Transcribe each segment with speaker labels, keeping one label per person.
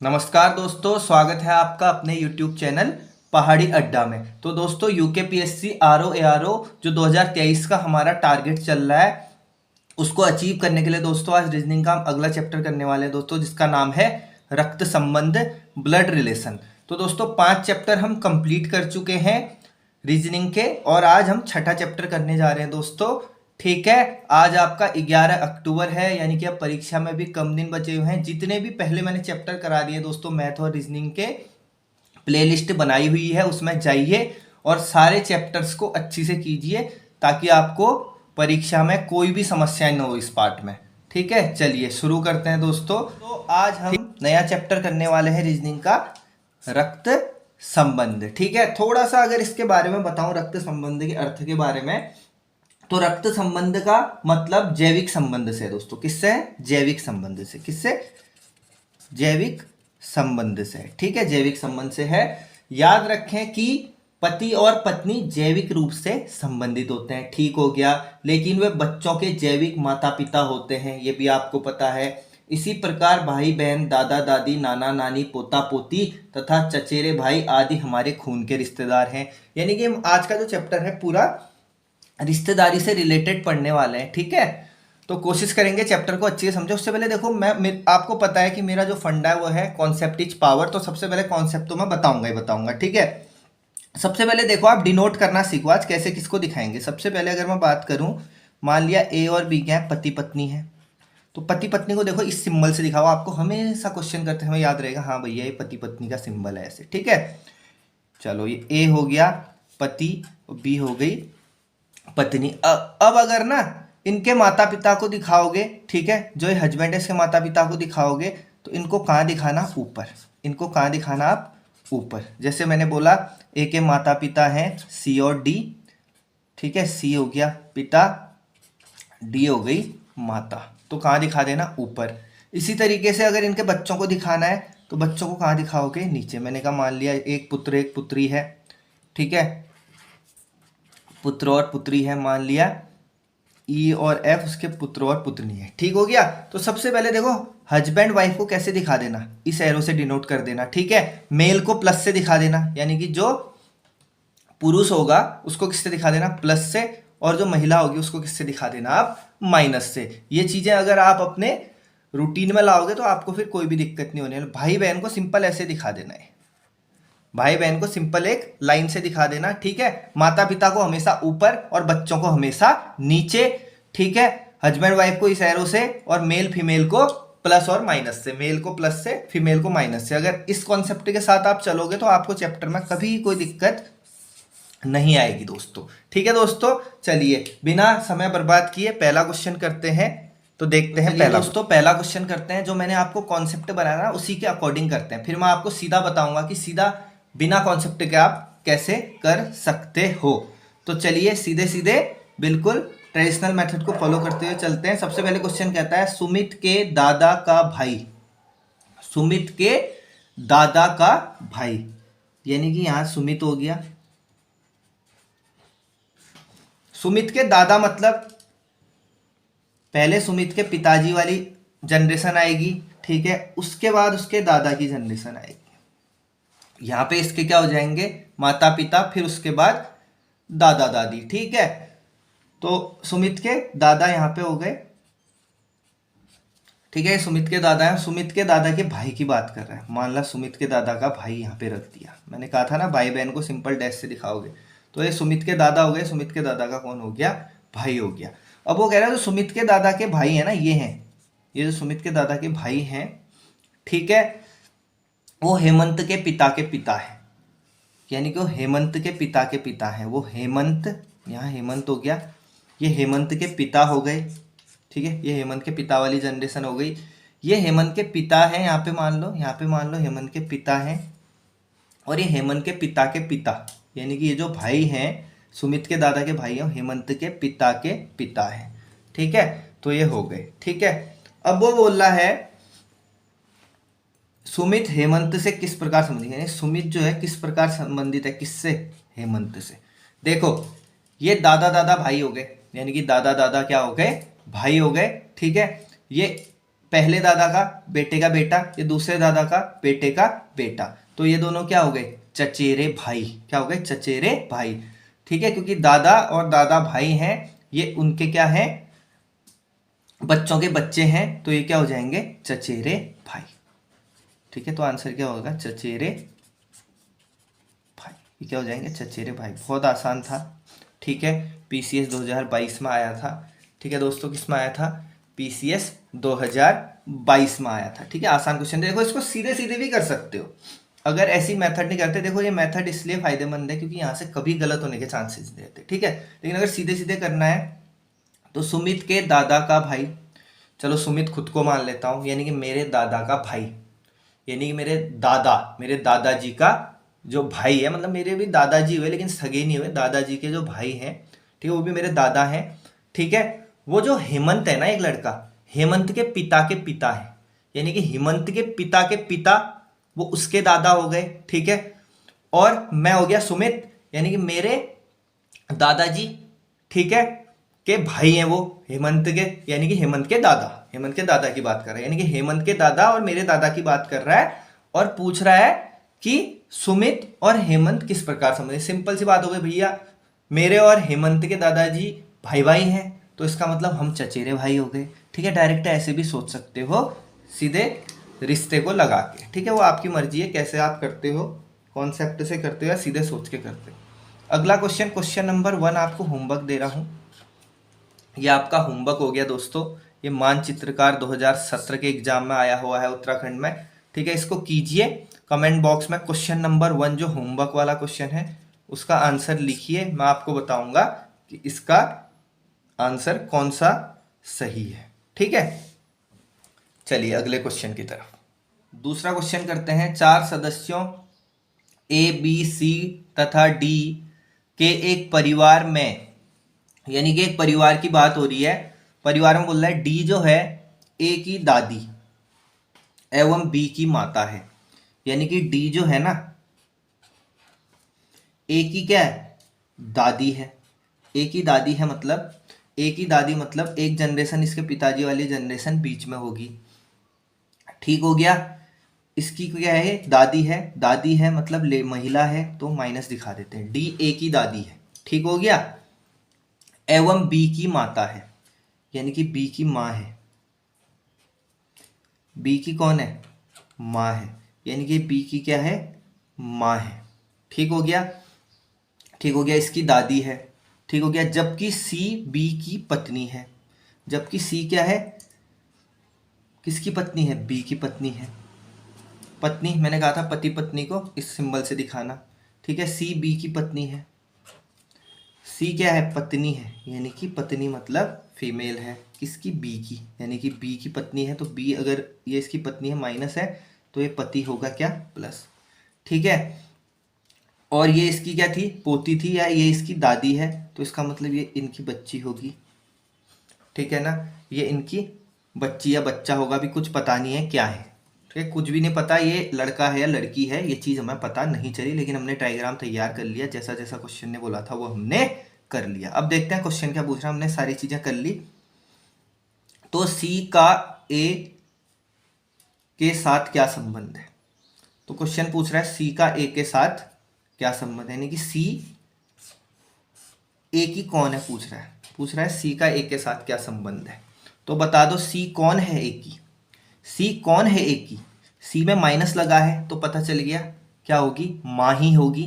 Speaker 1: नमस्कार दोस्तों, स्वागत है आपका अपने YouTube चैनल पहाड़ी अड्डा में। तो दोस्तों यूकेपीएससी आरओ एआरओ जो 2023 का हमारा टारगेट चल रहा है उसको अचीव करने के लिए दोस्तों आज रीजनिंग का हम अगला चैप्टर करने वाले हैं दोस्तों, जिसका नाम है रक्त संबंध, ब्लड रिलेशन। तो दोस्तों 5 चैप्टर हम कंप्लीट कर चुके हैं रीजनिंग के और आज हम छठा चैप्टर करने जा रहे हैं दोस्तों। ठीक है, आज आपका 11 अक्टूबर है, यानी कि अब परीक्षा में भी कम दिन बचे हुए हैं। जितने भी पहले मैंने चैप्टर करा दिए दोस्तों मैथ और रीजनिंग के, प्लेलिस्ट बनाई हुई है, उसमें जाइए और सारे चैप्टर्स को अच्छी से कीजिए ताकि आपको परीक्षा में कोई भी समस्या न हो इस पार्ट में। ठीक है, चलिए शुरू करते हैं दोस्तों। तो आज हम नया चैप्टर करने वाले हैं रीजनिंग का, रक्त संबंध। ठीक है, थोड़ा सा अगर इसके बारे में बताऊं, रक्त संबंध के अर्थ के बारे में, तो रक्त संबंध का मतलब जैविक संबंध से है दोस्तों। किससे है? जैविक संबंध से। किससे? जैविक संबंध से। ठीक है, जैविक संबंध से है। याद रखें कि पति और पत्नी जैविक रूप से संबंधित होते हैं, ठीक हो गया, लेकिन वे बच्चों के जैविक माता पिता होते हैं, ये भी आपको पता है। इसी प्रकार भाई बहन, दादा दादी, नाना नानी, पोता पोती तथा चचेरे भाई आदि हमारे खून के रिश्तेदार हैं। यानी कि हम आज का जो चैप्टर है पूरा रिश्तेदारी से रिलेटेड पढ़ने वाले हैं। ठीक है, तो कोशिश करेंगे चैप्टर को अच्छे से समझो। उससे पहले देखो, आपको पता है कि मेरा जो फंडा है वो है कॉन्सेप्ट इज पावर। तो सबसे पहले कॉन्सेप्ट तो मैं बताऊंगा ही बताऊंगा। ठीक है, सबसे पहले देखो आप डिनोट करना सीखो आज, कैसे किसको दिखाएंगे। सबसे पहले अगर मैं बात करूं, मान लिया ए और बी क्या है, पति पत्नी है, तो पति पत्नी को देखो इस सिंबल से दिखाओ। आपको हमेशा क्वेश्चन करते समय याद रहेगा, हाँ भैया ये पति पत्नी का सिंबल है ऐसे। ठीक है, चलो ये ए हो गया पति, बी हो गई पत्नी। अब अगर ना इनके माता पिता को दिखाओगे, ठीक है, जो ये हस्बैंड है इसके माता पिता को दिखाओगे, तो इनको कहाँ दिखाना? ऊपर। इनको कहाँ दिखाना? आप ऊपर। जैसे मैंने बोला ए के माता पिता हैं सी और डी, ठीक है, सी हो गया पिता, डी हो गई माता, तो कहाँ दिखा देना? ऊपर। इसी तरीके से अगर इनके बच्चों को दिखाना है तो बच्चों को कहाँ दिखाओगे? नीचे। मैंने कहा मान लिया एक पुत्र एक पुत्री है, ठीक है, पुत्र और पुत्री है, मान लिया ई और एफ उसके पुत्र और पुत्री है। ठीक हो गया। तो सबसे पहले देखो हस्बैंड वाइफ को कैसे दिखा देना? इस एरो से डिनोट कर देना। ठीक है, मेल को प्लस से दिखा देना, यानी कि जो पुरुष होगा उसको किससे दिखा देना? प्लस से, और जो महिला होगी उसको किससे दिखा देना? आप माइनस से। ये चीजें अगर आप अपने रूटीन में लाओगे तो आपको फिर कोई भी दिक्कत नहीं होने। भाई बहन को सिंपल ऐसे दिखा देना है, भाई बहन को सिंपल एक लाइन से दिखा देना। ठीक है, माता पिता को हमेशा ऊपर और बच्चों को हमेशा नीचे। ठीक है, हस्बैंड वाइफ को इस एरो से और मेल फीमेल को प्लस और माइनस से, मेल को प्लस से फीमेल को माइनस से। अगर इस कॉन्सेप्ट के साथ आप चलोगे तो आपको चैप्टर में कभी कोई दिक्कत नहीं आएगी दोस्तों। ठीक है दोस्तों, चलिए बिना समय बर्बाद किए पहला क्वेश्चन करते हैं। तो देखते हैं पहला दोस्तों, पहला क्वेश्चन करते हैं। जो मैंने आपको कॉन्सेप्ट बनाया ना उसी के अकॉर्डिंग करते हैं, फिर मैं आपको सीधा बताऊंगा कि सीधा बिना कॉन्सेप्ट के आप कैसे कर सकते हो। तो चलिए सीधे सीधे बिल्कुल ट्रेडिशनल मेथड को फॉलो करते हुए चलते हैं। सबसे पहले क्वेश्चन कहता है सुमित के दादा का भाई, सुमित के दादा का भाई, यानी कि यहां सुमित हो गया। सुमित के दादा मतलब पहले सुमित के पिताजी वाली जनरेशन आएगी, ठीक है, उसके बाद उसके दादा की जनरेशन आएगी। यहां पे इसके क्या हो जाएंगे? माता पिता, फिर उसके बाद दादा दादी। ठीक है, तो सुमित के दादा यहां पे हो गए। ठीक है, सुमित के दादा है, सुमित के दादा के भाई की बात कर रहा है। मान ला सुमित के दादा का भाई यहां पे रख दिया। मैंने कहा था ना भाई बहन को सिंपल डैश से दिखाओगे। तो ये सुमित के दादा हो गए, सुमित के दादा का कौन हो गया? भाई हो गया। अब वो कह रहा है जो सुमित के दादा के भाई है ना, ये हैं, ये जो सुमित के दादा के भाई हैं, ठीक है, वो हेमंत के पिता के पिता है, यानी कि वो हेमंत के पिता के पिता है। वो हेमंत, यहाँ हेमंत हो गया, ये हेमंत के पिता हो गए। ठीक है, ये हेमंत के पिता वाली जनरेशन हो गई। ये हेमंत के पिता है, यहाँ पे मान लो, यहाँ पे मान लो हेमंत के पिता हैं, और ये हेमंत के पिता के पिता, यानी कि ये जो भाई हैं सुमित के दादा के भाई हैं हेमंत के पिता हैं। ठीक है, तो ये हो गए। ठीक है, अब वो बोल रहा है सुमित हेमंत से किस प्रकार संबंधित है, सुमित जो है किस प्रकार संबंधित है, किससे? हेमंत से। देखो ये दादा दादा भाई हो गए, यानी कि दादा दादा क्या हो गए? भाई हो गए। ठीक है, ये पहले दादा का बेटे का बेटा, ये दूसरे दादा का बेटे का बेटा, तो ये दोनों क्या हो गए, चचेरे भाई। क्या हो गए, चचेरे भाई। ठीक है, क्योंकि दादा और दादा भाई हैं, ये उनके क्या है, बच्चों के बच्चे हैं, तो ये क्या हो जाएंगे, चचेरे भाई। ठीक है, तो आंसर क्या होगा, चचेरे भाई। ये क्या हो जाएंगे, चचेरे भाई। बहुत आसान था। ठीक है, पीसीएस 2022 में आया था। ठीक है दोस्तों, किस में आया था, पीसीएस 2022 में आया था। ठीक है, आसान क्वेश्चन। देखो इसको सीधे सीधे भी कर सकते हो अगर ऐसी मेथड नहीं करते। देखो ये मेथड इसलिए फायदेमंद है क्योंकि यहाँ से कभी गलत होने के चांसेस नहीं रहते। ठीक है, लेकिन अगर सीधे सीधे करना है तो सुमित के दादा का भाई, चलो सुमित खुद को मान लेता हूँ, यानी कि मेरे दादा का भाई, यानी कि मेरे दादाजी का जो भाई है, मतलब मेरे भी दादाजी हुए लेकिन सगे नहीं हुए, दादाजी के जो भाई हैं, ठीक है, वो भी मेरे दादा हैं। ठीक है, वो जो हेमंत है ना, एक लड़का, हेमंत के पिता के पिता है, यानी कि हेमंत के पिता के पिता, वो उसके दादा हो गए। ठीक है, और मैं हो गया सुमित, यानी कि मेरे दादाजी, ठीक है, के भाई हैं वो हेमंत के, यानी कि हेमंत के दादा, हेमंत के दादा की बात कर रहा है, यानी कि हेमंत के दादा और मेरे दादा की बात कर रहा है, और पूछ रहा है कि सुमित और हेमंत किस प्रकार समझे। सिंपल सी बात हो गई भैया, मेरे और हेमंत के दादाजी भाई भाई हैं, तो इसका मतलब हम चचेरे भाई हो गए। ठीक है, डायरेक्ट ऐसे भी सोच सकते हो, सीधे रिश्ते को लगा के। ठीक है, वो आपकी मर्जी है कैसे आप करते हो, कॉन्सेप्ट से करते हो या सीधे सोच के करते हो। अगला क्वेश्चन, क्वेश्चन नंबर 1 आपको होमवर्क दे रहा हूं। ये आपका होमवर्क हो गया दोस्तों। ये मानचित्रकार 2017 के एग्जाम में आया हुआ है उत्तराखंड में। ठीक है, इसको कीजिए कमेंट बॉक्स में। क्वेश्चन नंबर 1 जो होमवर्क वाला क्वेश्चन है उसका आंसर लिखिए, मैं आपको बताऊंगा कि इसका आंसर कौन सा सही है। ठीक है, चलिए अगले क्वेश्चन की तरफ। दूसरा क्वेश्चन करते हैं। 4 सदस्यों ए बी सी तथा डी के एक परिवार में, यानी कि एक परिवार की बात हो रही है, परिवार में बोल रहा है डी जो है ए की दादी एवं बी की माता है, यानी कि डी जो है ना ए की क्या है, दादी है। ए की दादी है मतलब, ए की दादी मतलब एक जनरेशन इसके पिताजी वाली जनरेशन बीच में होगी। ठीक हो गया, इसकी क्या है, दादी है, दादी है मतलब ले महिला है, तो माइनस दिखा देते हैं, डी ए की दादी है। ठीक हो गया, एवं बी की माता है, यानी कि बी की माँ है। बी की कौन है, माँ है, यानी कि बी की क्या है, माँ है। ठीक हो गया, ठीक हो गया, इसकी दादी है। ठीक हो गया, जबकि सी बी की पत्नी है। जबकि सी क्या है, किसकी पत्नी है, बी की पत्नी है। पत्नी मैंने कहा था पति पत्नी को इस सिंबल से दिखाना। ठीक है, सी बी की पत्नी है। सी क्या है, पत्नी है, यानी कि पत्नी मतलब फीमेल है, किसकी, बी की, यानी कि बी की पत्नी है, तो बी अगर ये इसकी पत्नी है माइनस है, तो ये पति होगा क्या, प्लस। ठीक है, और ये इसकी क्या थी, पोती थी, या ये इसकी दादी है, तो इसका मतलब ये इनकी बच्ची होगी। ठीक है ना, ये इनकी बच्ची या बच्चा होगा, भी कुछ पता नहीं है क्या है। ठीक है, कुछ भी नहीं पता ये लड़का है या लड़की है, ये चीज़ हमें पता नहीं चली, लेकिन हमने डायग्राम तैयार कर लिया, जैसा जैसा क्वेश्चन ने बोला था वो हमने कर लिया। अब देखते हैं क्वेश्चन क्या पूछ रहा है। हमने सारी चीजें कर ली, तो सी का ए के साथ क्या संबंध है। तो क्वेश्चन पूछ रहा है सी का ए के साथ क्या संबंध है, यानी कि सी ए की कौन है, पूछ रहा है सी का ए के साथ क्या संबंध है। तो बता दो सी कौन है ए की, सी कौन है ए की। सी में माइनस लगा है तो पता चल गया क्या होगी, माँ ही होगी,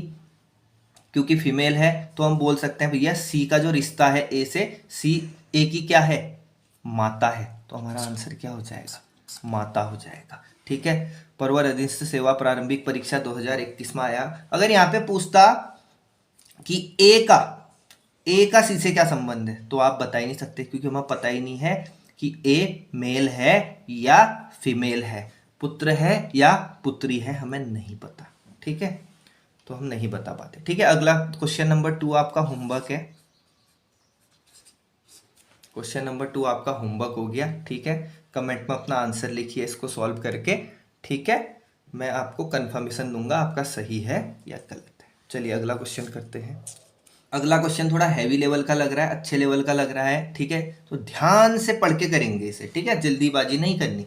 Speaker 1: क्योंकि फीमेल है, तो हम बोल सकते हैं भैया सी का जो रिश्ता है ए से, सी ए की क्या है, माता है, तो हमारा आंसर क्या हो जाएगा, माता हो जाएगा। ठीक है, परवर अधीनस्थ सेवा प्रारंभिक परीक्षा 2021 में आया। अगर यहाँ पे पूछता कि ए का सी से क्या संबंध है, तो आप बता ही नहीं सकते, क्योंकि हमें पता ही नहीं है कि ए मेल है या फीमेल है, पुत्र है या पुत्री है, हमें नहीं पता। ठीक है, तो हम नहीं बता पाते। ठीक है, अगला क्वेश्चन नंबर 2 आपका होमवर्क है। क्वेश्चन नंबर 2 आपका होमवर्क हो गया। ठीक है, कमेंट में अपना आंसर लिखिए इसको सॉल्व करके। ठीक है, मैं आपको कंफर्मेशन दूंगा आपका सही है या गलत है। चलिए अगला क्वेश्चन करते हैं। अगला क्वेश्चन थोड़ा हैवी लेवल का लग रहा है, अच्छे लेवल का लग रहा है, ठीक है, तो ध्यान से पढ़ के करेंगे इसे, ठीक है, जल्दीबाजी नहीं करनी।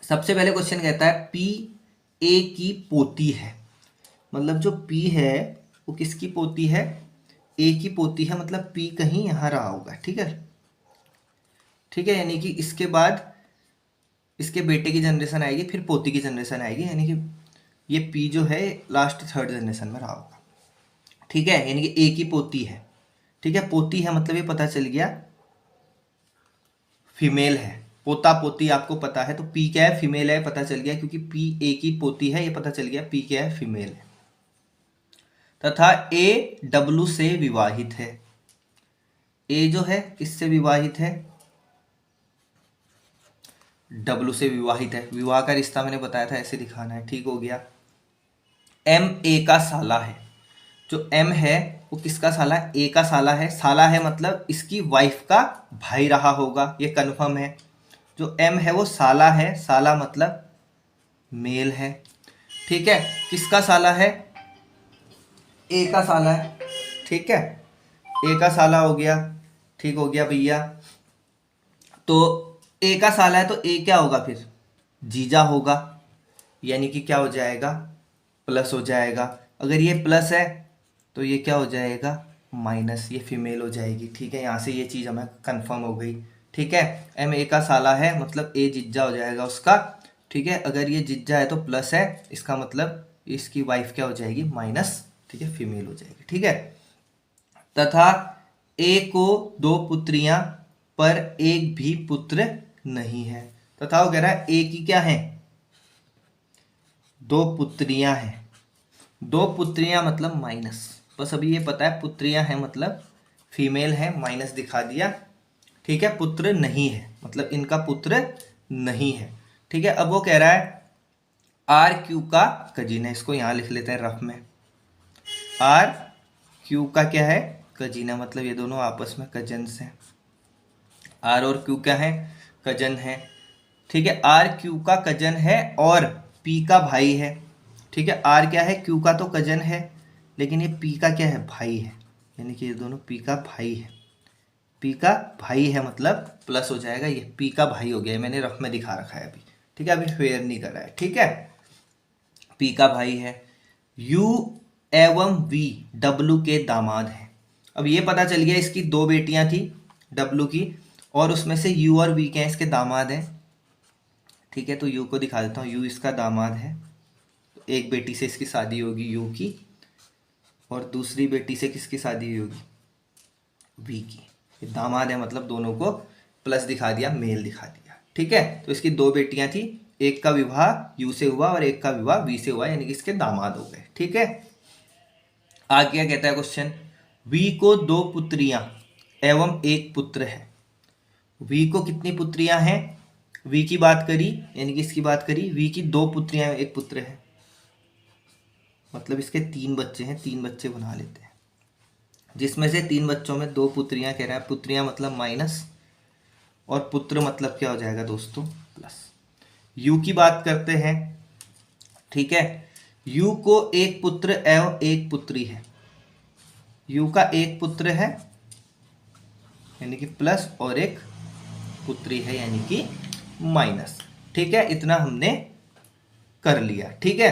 Speaker 1: सबसे पहले क्वेश्चन कहता है पी ए की पोती है, मतलब जो पी है वो किसकी पोती है, ए की पोती है, मतलब पी कहीं यहाँ रहा होगा, ठीक है, ठीक है, यानी कि इसके बाद इसके बेटे की जनरेशन आएगी, फिर पोती की जनरेशन आएगी, यानी कि ये पी जो है लास्ट थर्ड जनरेशन में रहा होगा, ठीक है, यानी कि ए की पोती है, ठीक है, पोती है मतलब ये पता चल गया फीमेल है, पोता पोती आपको पता है, तो पी क्या है, फीमेल है, पता चल गया, क्योंकि पी ए की पोती है, ये पता चल गया पी क्या है, फीमेल है। तथा ए डब्लू से विवाहित है, ए जो है किससे विवाहित है, डब्लू से विवाहित है, विवाह का रिश्ता मैंने बताया था, ऐसे दिखाना है, ठीक हो गया। एम ए का साला है, जो एम है वो किसका साला है, ए का साला है, साला है मतलब इसकी वाइफ का भाई रहा होगा, ये कन्फर्म है, जो एम है वो साला है, साला मतलब मेल है, ठीक है, किसका साला है, ए का साला है, ठीक है, ए का साला हो गया, ठीक हो गया भैया। तो ए का साला है तो ए क्या होगा फिर, जीजा होगा, यानी कि क्या हो जाएगा, प्लस हो जाएगा, अगर ये प्लस है तो ये क्या हो जाएगा, माइनस, ये फीमेल हो जाएगी, ठीक है, यहाँ से ये चीज़ हमें कंफर्म हो गई, ठीक है, एम ए का साला है मतलब ए जिज्जा हो जाएगा उसका, ठीक है, अगर ये जिज्जा है तो प्लस है, इसका मतलब इसकी वाइफ क्या हो जाएगी, माइनस, ठीक है, फीमेल हो जाएगी, ठीक है। तथा ए को 2 पुत्रियां पर एक भी पुत्र नहीं है, तथा वो कह रहा है ए की क्या है, 2 पुत्रियां हैं, 2 पुत्रियां मतलब माइनस, बस अभी ये पता है पुत्रियां हैं मतलब फीमेल है, माइनस दिखा दिया, ठीक है, पुत्र नहीं है मतलब इनका पुत्र नहीं है, ठीक है। अब वो कह रहा है आर क्यू का कजिन है, इसको यहाँ लिख लेते हैं रफ में, आर क्यू का क्या है, कजिन है, मतलब ये दोनों आपस में कजन्स हैं, आर और क्यू क्या है, कजन है, ठीक है, आर क्यू का कजन है और पी का भाई है, ठीक है, आर क्या है, क्यू का तो कजन है, लेकिन ये पी का क्या है, भाई है, यानी कि ये दोनों पी का भाई है, पी का भाई है मतलब प्लस हो जाएगा, ये पी का भाई हो गया, मैंने रफ में दिखा रखा है अभी, ठीक है, अभी फेयर नहीं कर रहा है, ठीक है, पी का भाई है, यू एवं वी डब्लू के दामाद हैं। अब ये पता चल गया इसकी 2 बेटियां थी डब्लू की, और उसमें से यू और वी के हैं इसके दामाद हैं, ठीक है, तो यू को दिखा देता हूँ, यू इसका दामाद है, एक बेटी से इसकी शादी होगी यू की, और दूसरी बेटी से किसकी शादी होगी, वी की, ये दामाद है मतलब दोनों को प्लस दिखा दिया, मेल दिखा दिया, ठीक है, तो इसकी 2 बेटियां थी, एक का विवाह यू से हुआ और एक का विवाह वी से हुआ, यानी कि इसके दामाद हो गए, ठीक है। आगे क्या कहता है क्वेश्चन, वी को 2 पुत्रियां एवं एक पुत्र है, वी को कितनी पुत्रियां हैं, वी की बात करी, यानी कि इसकी बात करी, वी की 2 पुत्रियां एक पुत्र है, मतलब इसके 3 बच्चे हैं, 3 बच्चे बना लेते हैं, जिसमें से 3 बच्चों में 2 पुत्रियां कह रहा है, पुत्रियां मतलब माइनस और पुत्र मतलब क्या हो जाएगा दोस्तों, प्लस। यू की बात करते हैं, ठीक है, यू को एक पुत्र एवं एक पुत्री है, यू का एक पुत्र है यानी कि प्लस, और एक पुत्री है यानी कि माइनस, ठीक है, इतना हमने कर लिया, ठीक है,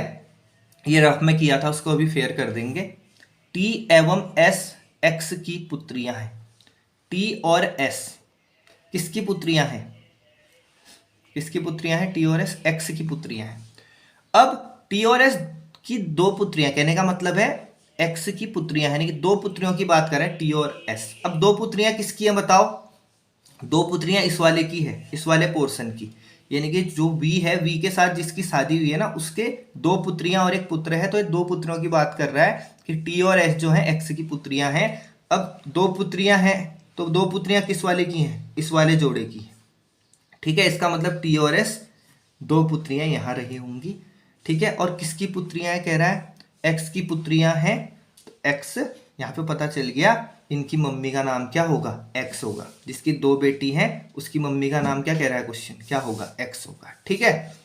Speaker 1: ये रफ में किया था, उसको अभी फेयर कर देंगे। टी एवं एस एक्स की पुत्रियां हैं, टी और एस किसकी पुत्रियां हैं, किसकी पुत्रियां हैं, टी और एस एक्स की पुत्रियां हैं। अब टी और एस की 2 पुत्रियां, कहने का मतलब है एक्स की पुत्रियां, यानी कि 2 पुत्रियों की बात कर रहे हैं टी और एस। अब 2 पुत्रियां किसकी हैं बताओ, 2 पुत्रियां इस वाले की है, इस वाले पोर्शन की, यानी कि जो वी है, वी के साथ जिसकी शादी हुई है ना, उसके 2 पुत्रियां और एक पुत्र है, तो ये 2 पुत्रों की बात कर रहा है कि टी और एस जो है एक्स की पुत्रियां हैं। अब 2 पुत्रियां हैं तो 2 पुत्रियां किस वाले की हैं, इस वाले जोड़े की, ठीक है, इसका मतलब टी और एस 2 पुत्रियां यहां रही होंगी, ठीक है, और किसकी पुत्रियां है, कह रहा है एक्स की पुत्रियां हैं, तो एक्स यहाँ पे पता चल गया, इनकी मम्मी का नाम क्या होगा, एक्स होगा, जिसकी 2 बेटी हैं उसकी मम्मी का नाम क्या कह रहा है क्वेश्चन, क्या होगा, एक्स होगा, ठीक है,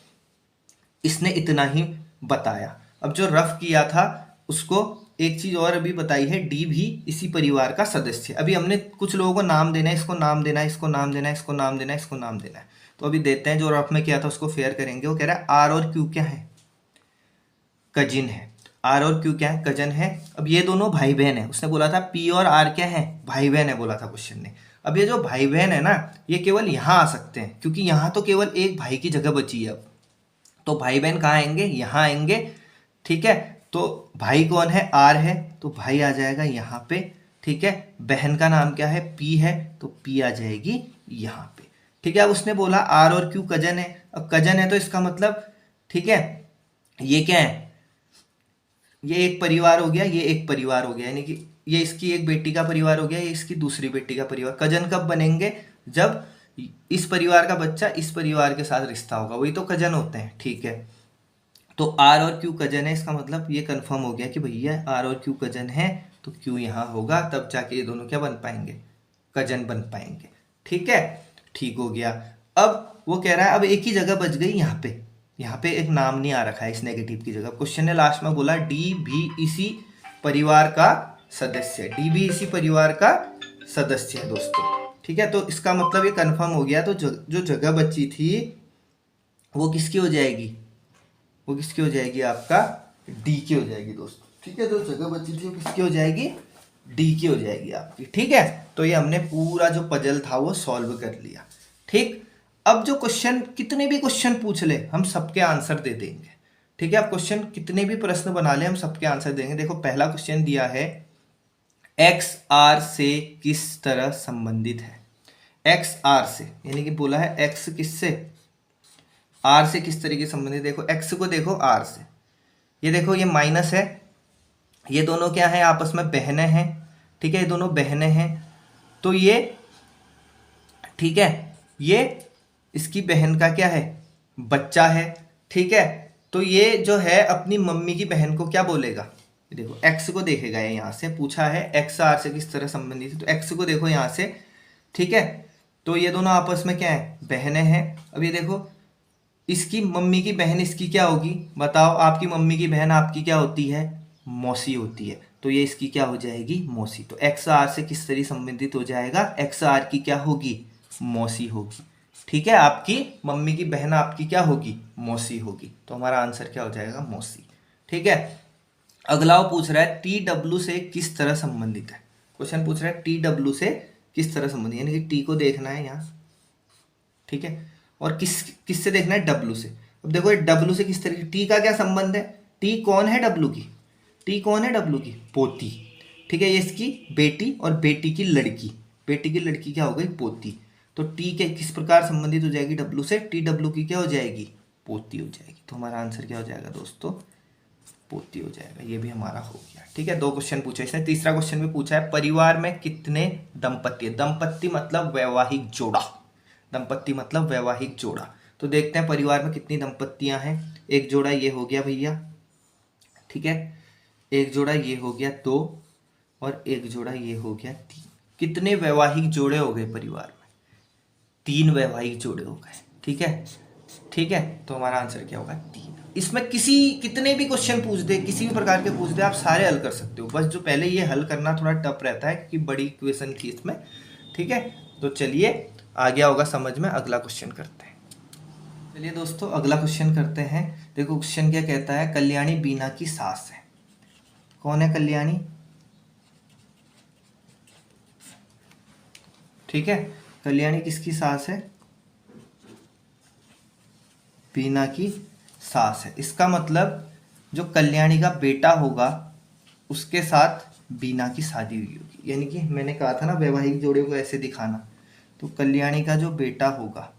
Speaker 1: इसने इतना ही बताया। अब जो रफ किया था उसको एक चीज और अभी बताई है, डी भी इसी परिवार का सदस्य है। अभी हमने कुछ लोगों को नाम देना है, इसको नाम देना है, इसको नाम देना है, इसको नाम देना है, इसको नाम देना है। तो अभी देते हैं, जो रफ में किया था उसको फेयर करेंगे। वो कह रहा है आर और क्यू क्या है, कजिन है। आर और क्यू क्या है, कजन है। अब ये दोनों भाई बहन है। उसने बोला था पी और आर क्या है, भाई बहन है, बोला था क्वेश्चन ने। अब ये जो भाई बहन है ना, ये केवल यहाँ आ सकते हैं, क्योंकि यहाँ तो केवल एक भाई की जगह बची है अब। तो भाई बहन कहाँ आएंगे, यहाँ आएंगे। ठीक है, तो भाई कौन है, आर है, तो भाई आ जाएगा यहाँ पे। ठीक है, बहन का नाम क्या है, पी है, तो पी आ जाएगी यहाँ पे। ठीक है, अब उसने बोला आर और क्यू कजन है। अब कजन है तो इसका मतलब, ठीक है, ये क्या है, ये एक परिवार हो गया, ये एक परिवार हो गया, यानी कि ये इसकी एक बेटी का परिवार हो गया, ये इसकी दूसरी बेटी का परिवार। कजन कब बनेंगे, जब इस परिवार का बच्चा इस परिवार के साथ रिश्ता होगा, वही तो कजन होते हैं। ठीक है, तो आर और क्यू कजन है, इसका मतलब ये कंफर्म हो गया कि भैया आर और क्यू कजन है, तो क्यू यहाँ होगा, तब जाके ये दोनों क्या बन पाएंगे, कजन बन पाएंगे। ठीक है, ठीक हो गया। अब वो कह रहा है अब एक ही जगह बच गई यहाँ पे एक नाम नहीं आ रखा है इस नेगेटिव की जगह। क्वेश्चन ने लास्ट में बोला डी भी इसी परिवार का सदस्य है, डी भी इसी परिवार का सदस्य है दोस्तों। ठीक है, तो इसका मतलब ये कंफर्म हो गया। तो जो जगह बची थी वो किसकी हो जाएगी, वो किसकी हो जाएगी, आपका डी की हो जाएगी दोस्तों। ठीक है, जो जगह बची थी वो किसकी हो जाएगी, डी की हो जाएगी आपकी। ठीक है, तो ये हमने पूरा जो पजल था वो सॉल्व कर लिया। ठीक, अब जो क्वेश्चन, कितने भी क्वेश्चन पूछ ले हम सबके आंसर दे देंगे। ठीक है, आप क्वेश्चन कितने भी प्रश्न बना ले हम सबके आंसर देंगे। देखो पहला क्वेश्चन दिया है एक्स आर से किस तरह संबंधित है, एक्स आर से, यानी कि बोला है एक्स किससे, आर से किस तरीके से संबंधित। देखो एक्स को देखो आर से, ये देखो ये माइनस है, ये दोनों क्या है आपस में, बहनें हैं। ठीक है, ये दोनों बहनें हैं, तो ये, ठीक है, ये इसकी बहन का क्या है, बच्चा है। ठीक है, तो ये जो है अपनी मम्मी की बहन को क्या बोलेगा, देखो एक्स को देखेगा, ये यहाँ से पूछा है एक्स आर से किस तरह संबंधित है, तो एक्स को देखो यहाँ से। ठीक है, तो ये दोनों आपस में क्या है, बहनें हैं। अब ये देखो इसकी मम्मी की बहन इसकी क्या होगी, बताओ, आपकी मम्मी की बहन आपकी क्या होती है, मौसी होती है, तो ये इसकी क्या हो जाएगी, मौसी। तो एक्स आर से किस तरह संबंधित हो जाएगा, एक्स आर की क्या होगी, मौसी होगी। ठीक है, आपकी मम्मी की बहन आपकी क्या होगी, मौसी होगी, तो हमारा आंसर क्या हो जाएगा, मौसी। ठीक है, अगला वो पूछ रहा है टी डब्ल्यू से किस तरह संबंधित है। क्वेश्चन पूछ रहा है टी डब्ल्यू से किस तरह संबंधित, यानी कि टी को देखना है यहाँ। ठीक है, और किससे देखना है, डब्ल्यू से। अब देखो ये डब्ल्यू से किस तरीके, टी का क्या संबंध है, टी कौन है डब्ल्यू की, टी कौन है डब्ल्यू की, पोती। ठीक है, ये इसकी बेटी और बेटी की लड़की, बेटी की लड़की क्या हो गई, पोती। तो टी के किस प्रकार संबंधित हो जाएगी डब्ल्यू से, टी डब्ल्यू की क्या हो जाएगी, पोती हो जाएगी। तो हमारा आंसर क्या हो जाएगा दोस्तों, पोती हो जाएगा। ये भी हमारा हो गया। ठीक है, दो क्वेश्चन पूछे इसने। तीसरा क्वेश्चन भी पूछा है परिवार में कितने दंपत्ति है, दंपत्ति मतलब वैवाहिक जोड़ा, दंपत्ति मतलब वैवाहिक जोड़ा। तो देखते हैं परिवार में कितनी दंपत्तियां हैं। एक जोड़ा ये हो गया भैया, ठीक है, एक जोड़ा ये हो गया 2, और एक जोड़ा ये हो गया 3। कितने वैवाहिक जोड़े हो गए परिवार में, 3 वैवाहिक जोड़े हो गए। ठीक है, ठीक है, तो हमारा आंसर क्या होगा, 3। इसमें कितने भी क्वेश्चन पूछ दे, किसी भी प्रकार के पूछ दे, आप सारे हल कर सकते हो। बस जो पहले ये हल करना थोड़ा टफ रहता है क्योंकि बड़ी इक्वेशन थी इसमें। ठीक है, तो चलिए आ गया होगा समझ में, अगला क्वेश्चन करते हैं। चलिए दोस्तों अगला क्वेश्चन करते हैं। देखो क्वेश्चन क्या कहता है, कल्याणी बीना की सास है। कौन है कल्याणी, ठीक है, कल्याणी किसकी सास है, बीना की सास है। इसका मतलब जो कल्याणी का बेटा होगा उसके साथ बीना की शादी हुई होगी, यानी कि मैंने कहा था ना वैवाहिक जोड़े को ऐसे दिखाना। तो कल्याणी का जो बेटा होगा,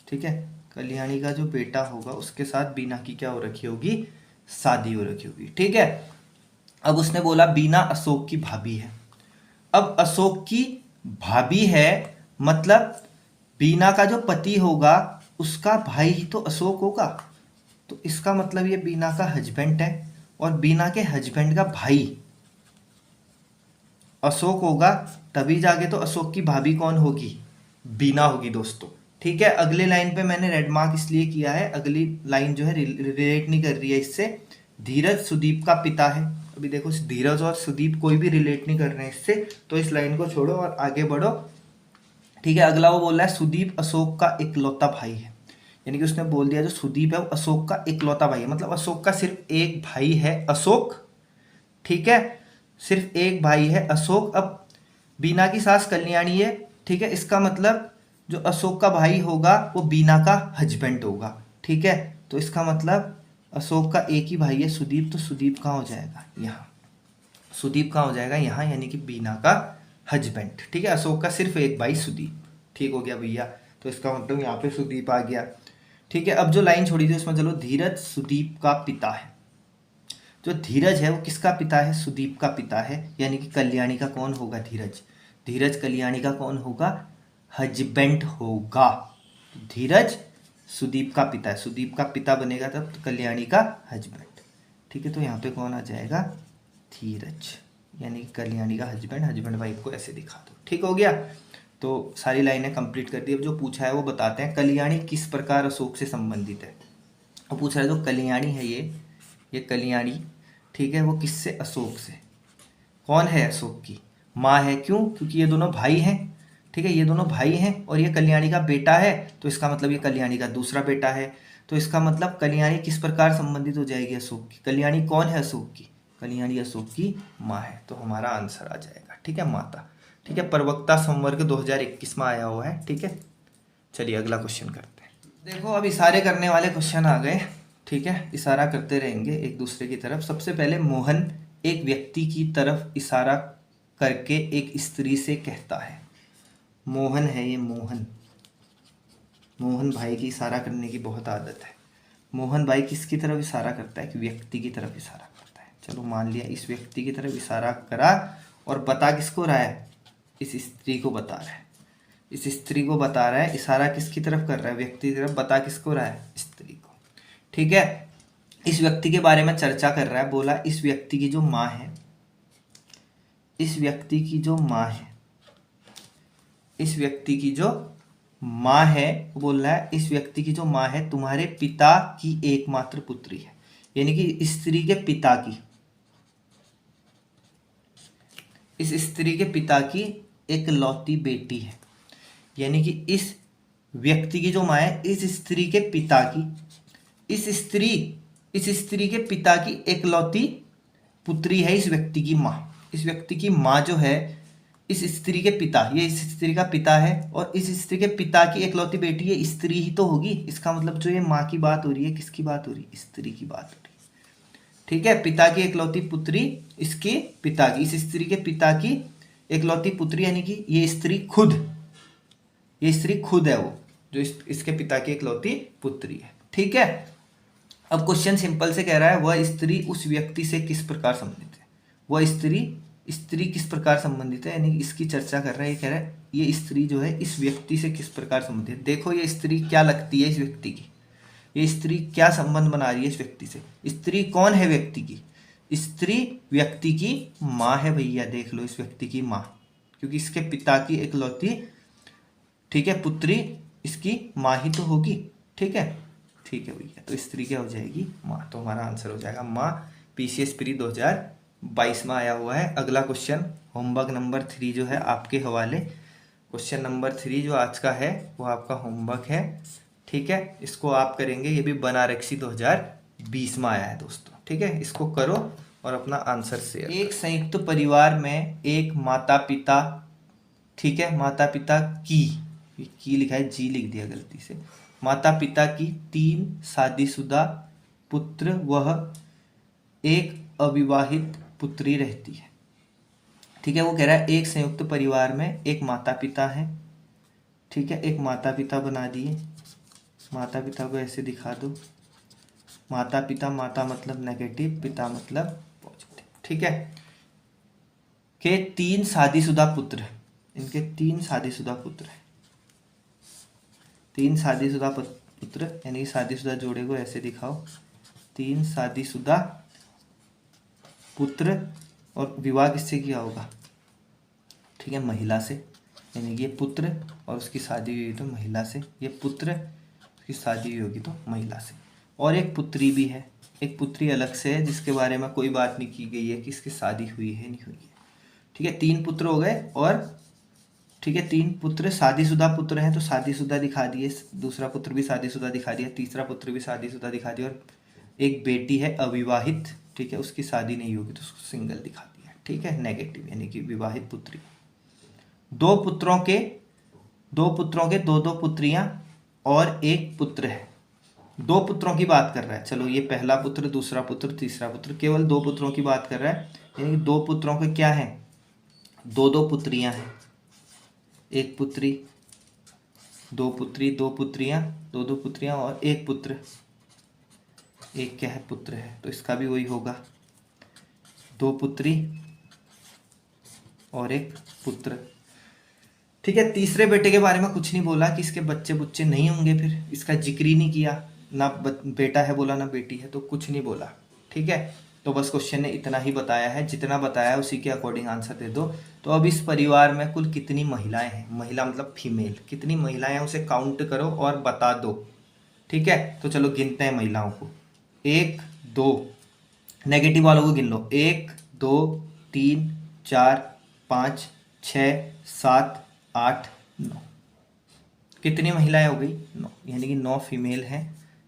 Speaker 1: ठीक है, कल्याणी का जो बेटा होगा उसके साथ बीना की क्या हो रखी होगी, शादी हो रखी होगी। ठीक है, अब उसने बोला बीना अशोक की भाभी है। अब अशोक की भाभी है मतलब बीना का जो पति होगा उसका भाई ही तो अशोक होगा। तो इसका मतलब ये बीना का हस्बैंड है और बीना के हस्बैंड का भाई अशोक होगा, तभी जाके तो अशोक की भाभी कौन होगी, बीना होगी दोस्तों। ठीक है, अगले लाइन पे मैंने रेड मार्क इसलिए किया है, अगली लाइन जो है रिलेट नहीं कर रही है इससे। धीरज सुदीप का पिता है। अभी देखो धीरज और सुदीप कोई भी रिलेट नहीं कर रहे हैं इससे, तो इस लाइन को छोड़ो और आगे बढ़ो। ठीक है, अगला वो बोल रहा है सुदीप अशोक का इकलौता भाई है। यानी कि उसने बोल दिया जो सुदीप है वो अशोक का इकलौता भाई है, मतलब अशोक का सिर्फ एक भाई है अशोक। ठीक है, सिर्फ एक भाई है अशोक। अब बीना की सास कल्याणी है। ठीक है, इसका मतलब जो अशोक का भाई होगा वो बीना का हस्बैंड होगा। ठीक है, तो इसका मतलब अशोक का एक ही भाई है सुदीप, तो सुदीप कहाँ हो जाएगा यहाँ, सुदीप कहाँ हो जाएगा यहाँ, यानी कि बीना का हस्बैंड। ठीक है, अशोक का सिर्फ एक भाई सुदीप। ठीक हो गया भैया, तो इसका मतलब यहाँ पे सुदीप आ गया। ठीक है, अब जो लाइन छोड़ी थी उसमें चलो, धीरज सुदीप का पिता है। जो धीरज है वो किसका पिता है, सुदीप का पिता है, यानी कि कल्याणी का कौन होगा, धीरज। धीरज कल्याणी का कौन होगा, हस्बैंड होगा। धीरज सुदीप का पिता है, सुदीप का पिता बनेगा तब तो कल्याणी का हस्बैंड। ठीक है, तो यहाँ पे कौन आ जाएगा, धीरज, यानी कि कल्याणी का हस्बैंड। हस्बैंड वाइफ को ऐसे दिखा दो। ठीक हो गया, तो सारी लाइनें कंप्लीट कर दी। अब जो पूछा है वो बताते हैं, कल्याणी किस प्रकार अशोक से संबंधित है। वो पूछ रहा है जो कल्याणी है ये कल्याणी, ठीक है, वो किससे, अशोक से। कौन है, अशोक की माँ है। क्यों, क्योंकि ये दोनों भाई हैं। ठीक है, ये दोनों भाई हैं और ये कल्याणी का बेटा है, तो इसका मतलब ये कल्याणी का दूसरा बेटा है। तो इसका मतलब कल्याणी किस प्रकार संबंधित हो जाएगी अशोक की। कल्याणी कौन है अशोक की, कल्याणी अशोक की माँ है, तो हमारा आंसर आ जाएगा। ठीक है, माता। ठीक है, प्रवक्ता संवर्ग 2021 में आया हुआ है। ठीक है, चलिए अगला क्वेश्चन करते हैं। देखो अब इशारे करने वाले क्वेश्चन आ गए। ठीक है, इशारा करते रहेंगे एक दूसरे की तरफ। सबसे पहले मोहन एक व्यक्ति की तरफ इशारा करके एक स्त्री से कहता है। मोहन है ये, मोहन। मोहन भाई की इशारा करने की बहुत आदत है। मोहन भाई किसकी तरफ इशारा करता है, कि व्यक्ति की तरफ इशारा करता है। चलो मान लिया इस व्यक्ति की तरफ इशारा करा, और बता किसको रहा है, इस स्त्री को बता रहा है। इस स्त्री को बता रहा है, इशारा किसकी तरफ कर रहा है, व्यक्ति की तरफ। बता किसको रहा है, स्त्री को। ठीक है, इस व्यक्ति के बारे में चर्चा कर रहा है। बोला इस व्यक्ति की जो माँ है, इस व्यक्ति की जो माँ है, इस व्यक्ति की जो माँ है, बोल रहा है इस व्यक्ति की जो माँ है तुम्हारे पिता की एकमात्र पुत्री है। यानी कि स्त्री के पिता की, इस स्त्री के पिता की एकलौती बेटी है। यानी कि इस व्यक्ति की जो माँ है, इस स्त्री के पिता की, इस स्त्री के पिता की एकलौती पुत्री है इस व्यक्ति की माँ। इस व्यक्ति की माँ जो है इस स्त्री के पिता, ये इस स्त्री का पिता है, और इस स्त्री के पिता की एकलौती बेटी ये स्त्री ही तो होगी। इसका मतलब जो ये माँ की बात हो रही है, किसकी बात हो रही है, स्त्री की बात हो रही है। ठीक है, पिता की एकलौती पुत्री, इसके पिता की, इस स्त्री के पिता की एकलौती पुत्री, यानी कि ये स्त्री खुद, ये स्त्री खुद है वो जो इसके पिता की एकलौती पुत्री है। ठीक है, अब क्वेश्चन सिंपल से कह रहा है वह स्त्री उस व्यक्ति से किस प्रकार संबंधित है। वह स्त्री किस प्रकार संबंधित है, यानी इसकी चर्चा कर रहा है। ये कह रहा है ये स्त्री जो है इस व्यक्ति से किस प्रकार संबंधित है। देखो ये स्त्री क्या लगती है इस व्यक्ति की, ये स्त्री क्या संबंध बना रही है इस व्यक्ति से। स्त्री कौन है व्यक्ति की, स्त्री व्यक्ति की माँ है भैया। देख लो इस व्यक्ति की माँ, क्योंकि इसके पिता की एकलौती, ठीक है, पुत्री इसकी माँ ही तो होगी। ठीक है, ठीक है भैया, तो स्त्री क्या हो जाएगी, माँ। तो हमारा आंसर हो जाएगा माँ। पीसीएस प्री 2022 में आया हुआ है। अगला क्वेश्चन होमवर्क नंबर 3 जो है आपके हवाले। क्वेश्चन नंबर 3 जो आज का है वो आपका होमवर्क है। ठीक है, इसको आप करेंगे, ये भी बनारसी 2020 में आया है दोस्तों। ठीक है, इसको करो और अपना आंसर शेयर। एक संयुक्त परिवार में एक माता पिता, ठीक है, माता पिता की लिखा है, जी लिख दिया गलती से। माता पिता की 3 शादीशुदा पुत्र वह एक अविवाहित पुत्री रहती है। ठीक है, वो कह रहा है एक संयुक्त परिवार में एक माता पिता है। ठीक है, एक माता पिता बना दिए, माता पिता को ऐसे दिखा दो। माता पिता, माता मतलब नेगेटिव, पिता मतलब पॉजिटिव। ठीक है, के 3 शादीशुदा पुत्र, इनके 3 शादीशुदा पुत्र हैं। 3 शादीशुदा पुत्र, यानी शादीशुदा जोड़े को ऐसे दिखाओ। 3 शादीशुदा पुत्र, और विवाह किससे किया होगा, ठीक है, महिला से। यानी कि ये पुत्र और उसकी शादी हुई तो महिला से, ये पुत्र उसकी शादी हुई होगी तो महिला से। और एक पुत्री भी है, एक पुत्री अलग से है जिसके बारे में कोई बात नहीं की गई है कि इसकी शादी हुई है नहीं हुई है। ठीक है, 3 पुत्र हो गए और ठीक है 3 पुत्र शादीशुदा पुत्र हैं तो शादीशुदा दिखा दिए, दूसरा पुत्र भी शादीशुदा दिखा दिया, तीसरा पुत्र भी शादीशुदा दिखा दिया और एक बेटी है अविवाहित, ठीक है, उसकी शादी नहीं होगी तो उसको सिंगल दिखा दिया। ठीक है, नेगेटिव यानी कि विवाहित पुत्री। दो पुत्रों के दो दो पुत्रियां और एक पुत्र है। 2 पुत्रों की बात कर रहा है, चलो ये पहला पुत्र, दूसरा पुत्र, तीसरा पुत्र, केवल 2 पुत्रों की बात कर रहा है। यानी कि 2 पुत्रों के क्या है, 2 पुत्रियां हैं, एक पुत्री, 2 पुत्री, 2 पुत्रियां, 2 पुत्रियां और एक पुत्र, एक क्या है पुत्र है, तो इसका भी वही होगा 2 पुत्री और एक पुत्र। ठीक है, तीसरे बेटे के बारे में कुछ नहीं बोला कि इसके बच्चे बुच्चे नहीं होंगे, फिर इसका जिक्र ही नहीं किया, ना बेटा है बोला ना बेटी है, तो कुछ नहीं बोला। ठीक है, तो बस क्वेश्चन ने इतना ही बताया है, जितना बताया है उसी के अकॉर्डिंग आंसर दे दो। तो अब इस परिवार में कुल कितनी महिलाएं हैं, महिला मतलब फीमेल, कितनी महिलाएं हैं उसे काउंट करो और बता दो। ठीक है, तो चलो गिनते हैं महिलाओं को, 1 2, नेगेटिव वालों को गिन लो, 1 2 3 4 5 6 7 8 9। कितनी महिलाएं हो गई, 9, यानी कि 9 फीमेल हैं,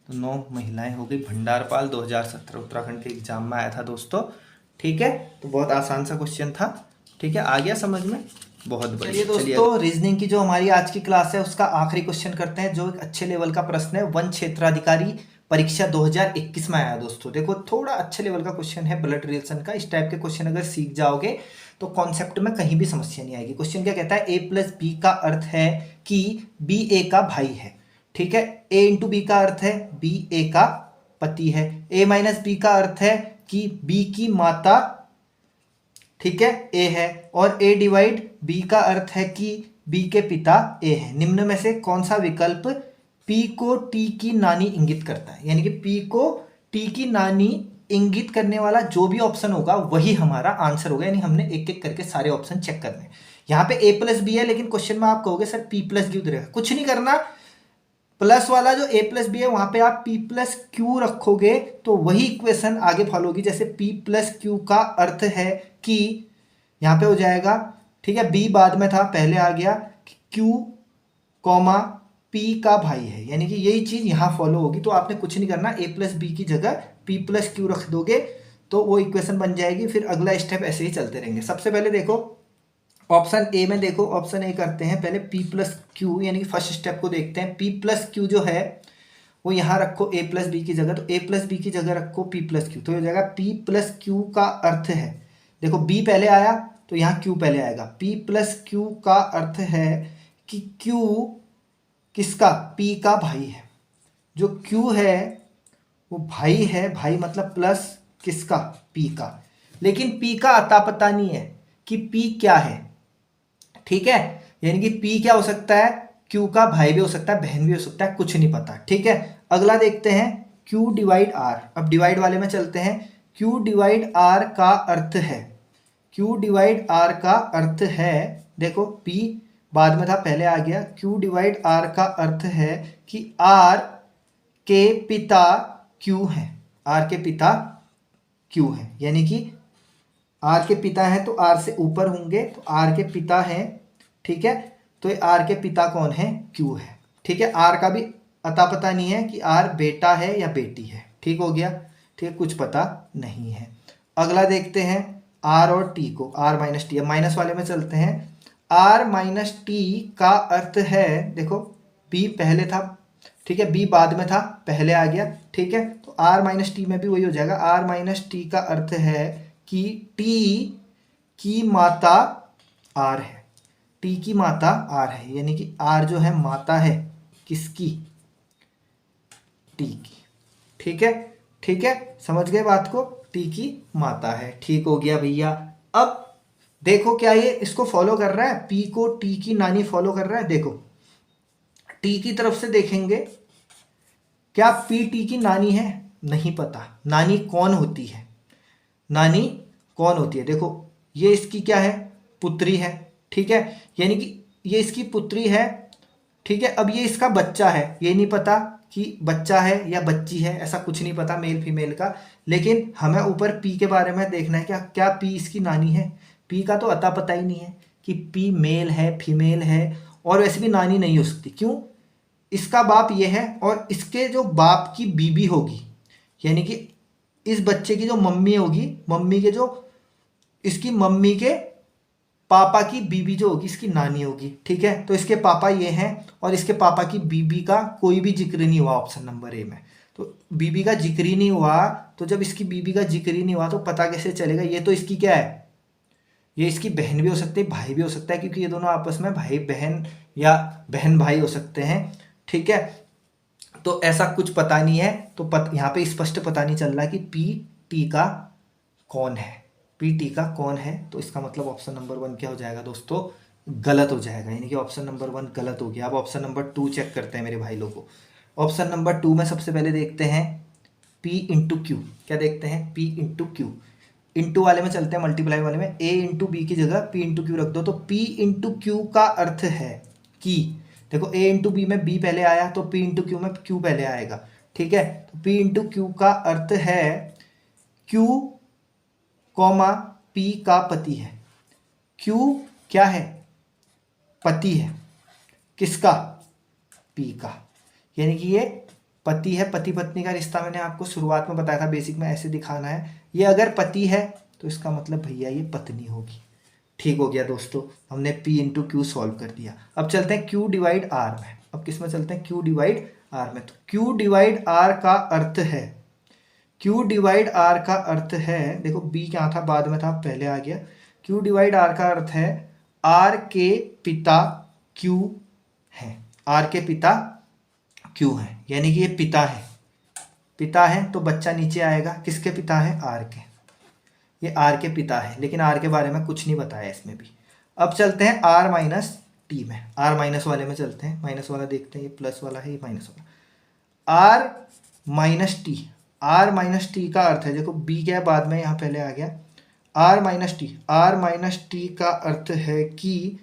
Speaker 1: तो 9 महिलाएं हो गई। भंडारपाल 2017 उत्तराखंड के एग्जाम में आया था दोस्तों। ठीक है, तो बहुत आसान सा क्वेश्चन था। ठीक है, आ गया समझ में, बहुत बढ़िया। दोस्तों रीजनिंग की जो हमारी आज की क्लास है उसका आखिरी क्वेश्चन करते हैं, जो एक अच्छे लेवल का प्रश्न है, वन क्षेत्राधिकारी परीक्षा 2021 में आया दोस्तों। देखो थोड़ा अच्छे लेवल का क्वेश्चन है ब्लड रिलेशन का, इस टाइप के क्वेश्चन अगर सीख जाओगे तो कॉन्सेप्ट में कहीं भी समस्या नहीं आएगी। क्वेश्चन क्या कहता है, a प्लस बी का अर्थ है कि बी ए का भाई है। ठीक है, a इंटू बी का अर्थ है बी ए का पति है, a माइनस बी का अर्थ है कि बी की माता, ठीक है, a है, और a डिवाइड b का अर्थ है कि b के पिता a है। निम्न में से कौन सा विकल्प p को t की नानी इंगित करता है, यानी कि p को t की नानी इंगित करने वाला जो भी ऑप्शन होगा वही हमारा आंसर होगा। यानी हमने एक एक करके सारे ऑप्शन चेक करने हैं। यहाँ पे a प्लस बी है, लेकिन क्वेश्चन में आप कहोगे सर p प्लस क्यू रहेगा, कुछ नहीं करना, प्लस वाला जो a प्लस बी है वहां पे आप p प्लस क्यू रखोगे तो वही इक्वेशन आगे फॉलो होगी। जैसे p प्लस क्यू का अर्थ है कि यहाँ पे हो जाएगा, ठीक है, b बाद में था पहले आ गया, q कॉमा p का भाई है, यानी कि यही चीज यहाँ फॉलो होगी। तो आपने कुछ नहीं करना, a प्लस बी की जगह p प्लस क्यू रख दोगे तो वो इक्वेशन बन जाएगी। फिर अगला स्टेप ऐसे ही चलते रहेंगे। सबसे पहले देखो ऑप्शन ए में, देखो ऑप्शन ए करते हैं पहले, p प्लस क्यू, यानी कि फर्स्ट स्टेप को देखते हैं। p प्लस क्यू जो है वो यहाँ रखो a प्लस बी की जगह, तो a प्लस बी की जगह रखो p प्लस क्यू, तो हो जाएगा p प्लस क्यू का अर्थ है, देखो b पहले आया तो यहाँ q पहले आएगा, p प्लस क्यू का अर्थ है कि q किसका, p का भाई है, जो q है वो भाई है, भाई मतलब प्लस किसका, p का, लेकिन p का अता पता नहीं है कि p क्या है। ठीक है, यानी कि p क्या हो सकता है, q का भाई भी हो सकता है, बहन भी हो सकता है, कुछ नहीं पता। ठीक है, अगला देखते हैं q डिवाइड r, अब डिवाइड वाले में चलते हैं। q डिवाइड r का अर्थ है, q डिवाइड r का अर्थ है, देखो p बाद में था पहले आ गया, q डिवाइड r का अर्थ है कि r के पिता q है, r के पिता q है, यानी कि r के पिता है तो r से ऊपर होंगे, तो r के पिता हैं। ठीक है, तो r के पिता कौन है, q है। ठीक है, r का भी अता पता नहीं है कि r बेटा है या बेटी है। ठीक हो गया, ठीक है, कुछ पता नहीं है। अगला देखते हैं r और t को, r माइनस टी, अब माइनस वाले में चलते हैं। r माइनस टी का अर्थ है, देखो b पहले था, ठीक है, b बाद में था पहले आ गया। ठीक है, तो r माइनस टी में भी वही हो जाएगा, r माइनस टी का अर्थ है कि t की माता r है, t की माता r है, यानी कि r जो है माता है किसकी, t की। ठीक है, ठीक है, समझ गए बात को, t की माता है। ठीक हो गया भैया। अब देखो क्या ये इसको फॉलो कर रहा है, p को t की नानी फॉलो कर रहा है। देखो t की तरफ से देखेंगे, क्या p t की नानी है, नहीं पता, नानी कौन होती है, नानी कौन होती है, देखो ये इसकी क्या है, पुत्री है। ठीक है, यानी कि ये इसकी पुत्री है। ठीक है, अब ये इसका बच्चा है, ये नहीं पता कि बच्चा है या बच्ची है, ऐसा कुछ नहीं पता मेल फीमेल का, लेकिन हमें ऊपर पी के बारे में देखना है क्या क्या पी इसकी नानी है। पी का तो अता पता ही नहीं है कि पी मेल है फीमेल है, और वैसे भी नानी नहीं हो सकती। क्यों? इसका बाप ये है और इसके जो बाप की बीबी होगी, यानी कि इस बच्चे की जो मम्मी होगी, मम्मी के जो इसकी मम्मी के पापा की बीबी जो होगी इसकी नानी होगी। ठीक है, तो इसके पापा ये हैं और इसके पापा की बीबी का कोई भी जिक्र नहीं हुआ ऑप्शन नंबर ए में। तो बीबी का जिक्र ही नहीं हुआ, तो जब इसकी बीबी का जिक्र ही नहीं हुआ तो पता कैसे चलेगा? ये तो इसकी क्या है, ये इसकी बहन भी हो सकती है, भाई भी हो सकता है, क्योंकि ये दोनों आपस में भाई बहन या बहन भाई हो सकते हैं। ठीक है, तो ऐसा कुछ पता नहीं है, तो यहाँ पे स्पष्ट पता नहीं चल रहा कि पी टी का कौन है, पी टी का कौन है। तो इसका मतलब ऑप्शन नंबर 1 क्या हो जाएगा दोस्तों? गलत हो जाएगा, यानी कि ऑप्शन नंबर 1 गलत हो गया। अब ऑप्शन नंबर 2 चेक करते हैं मेरे भाई लोगों। ऑप्शन नंबर 2 में सबसे पहले देखते हैं P इंटू क्यू। क्या देखते हैं? P into Q. इंटू वाले में चलते हैं, मल्टीप्लाई वाले में A इंटू बी की जगह P इंटू क्यू रख दो, तो P इंटू क्यू का अर्थ है कि देखो A इंटू बी में B पहले आया तो P इंटू क्यू में Q पहले आएगा। ठीक है, तो P इंटू क्यू का अर्थ है Q कॉमा P का पति है। Q क्या है? पति है। किसका? P का, यानी कि ये पति है। पति पत्नी का रिश्ता मैंने आपको शुरुआत में बताया था, बेसिक में ऐसे दिखाना है। ये अगर पति है तो इसका मतलब भैया ये पत्नी होगी। ठीक हो गया दोस्तों, हमने P इंटू क्यू सॉल्व कर दिया। अब चलते हैं Q डिवाइड R में। अब किस में चलते हैं? Q डिवाइड R में। तो Q डिवाइड R का अर्थ है, Q डिवाइड R का अर्थ है, देखो B क्या था, बाद में था, पहले आ गया। Q डिवाइड R का अर्थ है R के पिता Q है, R के पिता Q है, यानी कि ये पिता है। पिता है तो बच्चा नीचे आएगा, किसके पिता है? R के। ये R के पिता है, लेकिन R के बारे में कुछ नहीं बताया इसमें भी। अब चलते हैं R माइनस टी में, R माइनस वाले में चलते हैं। माइनस वाला देखते हैं, ये प्लस वाला है, ये माइनस वाला। R minus T, R minus T का अर्थ है, देखो B क्या है बाद में, यहाँ पहले आ गया R minus T. R minus T का अर्थ है कि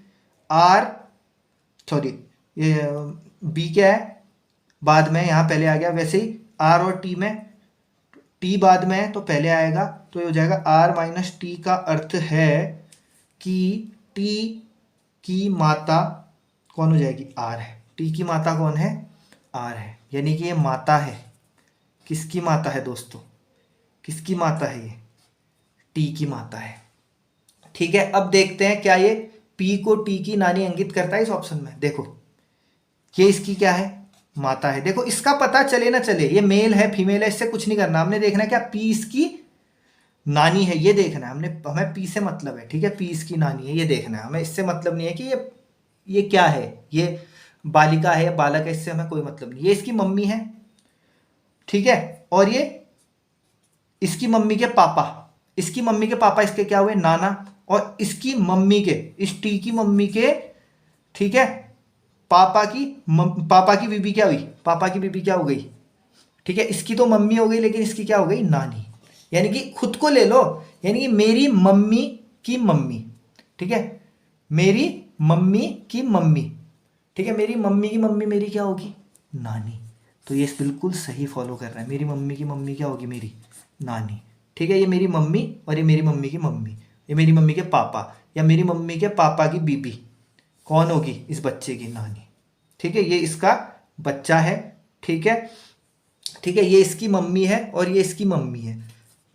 Speaker 1: R, सॉरी ये B क्या है बाद में, यहाँ पहले आ गया। वैसे ही R और T में, T बाद में है तो पहले आएगा, तो ये हो जाएगा R माइनस टी का अर्थ है कि T की माता कौन हो जाएगी? R है। T की माता कौन है? R है, यानी कि ये माता है। किसकी माता है दोस्तों? किसकी माता है? ये T की माता है। ठीक है, अब देखते हैं क्या ये P को T की नानी अंकित करता है इस ऑप्शन में। देखो ये इसकी क्या है? माता है। देखो इसका पता चले ना चले, ये मेल है फीमेल है, इससे कुछ नहीं करना, हमने देखना है क्या P इसकी नानी है, ये देखना है हमने। हमें P से मतलब है, ठीक है, P इसकी नानी है, ये देखना है हमें। इससे मतलब नहीं है कि ये क्या है, ये बालिका है या बालक है, इससे हमें कोई मतलब नहीं। ये इसकी मम्मी है, ठीक है, और ये इसकी मम्मी के पापा, इसकी मम्मी के पापा इसके क्या हुए? नाना। और इसकी मम्मी के, इस टी की मम्मी के, ठीक है, पापा की बीबी क्या हुई? पापा की बीबी क्या हो गई? ठीक है, इसकी तो मम्मी हो गई, लेकिन इसकी क्या हो गई? नानी। यानी कि खुद को ले लो, यानी कि मेरी मम्मी की मम्मी, ठीक है, मेरी मम्मी की मम्मी, ठीक है, मेरी मम्मी की मम्मी मेरी क्या होगी? नानी। तो ये बिल्कुल सही फॉलो कर रहा है। मेरी मम्मी की मम्मी क्या होगी? मेरी नानी। ठीक है, ये मेरी मम्मी और ये मेरी मम्मी की मम्मी, ये मेरी मम्मी के पापा या मेरी मम्मी के पापा की बीबी कौन होगी? इस बच्चे की नानी। ठीक है, ये इसका बच्चा है। ठीक है, ठीक है, ये इसकी मम्मी है और ये इसकी मम्मी है,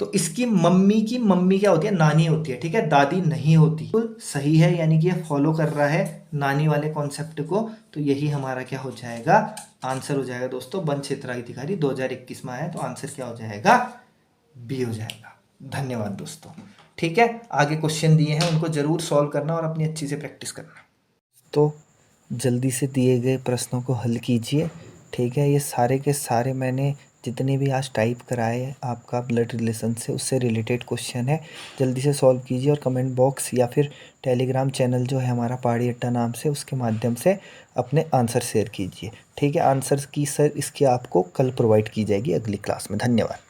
Speaker 1: तो इसकी मम्मी की मम्मी क्या होती है? नानी होती है। ठीक है, दादी नहीं होती। बिल्कुल सही है, यानी कि ये फॉलो कर रहा है नानी वाले कॉन्सेप्ट को। तो यही हमारा क्या हो जाएगा? आंसर हो जाएगा दोस्तों। वन क्षेत्राधिकारी 2021 में आया, तो आंसर क्या हो जाएगा? बी हो जाएगा। धन्यवाद दोस्तों। ठीक है, आगे क्वेश्चन दिए हैं, उनको जरूर सॉल्व करना और अपनी अच्छी से प्रैक्टिस करना। तो जल्दी से दिए गए प्रश्नों को हल कीजिए। ठीक है, ये सारे के सारे मैंने जितने भी आज टाइप कराए आपका ब्लड रिलेशन से, उससे रिलेटेड क्वेश्चन है। जल्दी से सॉल्व कीजिए और कमेंट बॉक्स या फिर टेलीग्राम चैनल जो है हमारा पहाड़ी अड्डा नाम से, उसके माध्यम से अपने आंसर शेयर कीजिए। ठीक है, आंसर की सर इसकी आपको कल प्रोवाइड की जाएगी अगली क्लास में। धन्यवाद।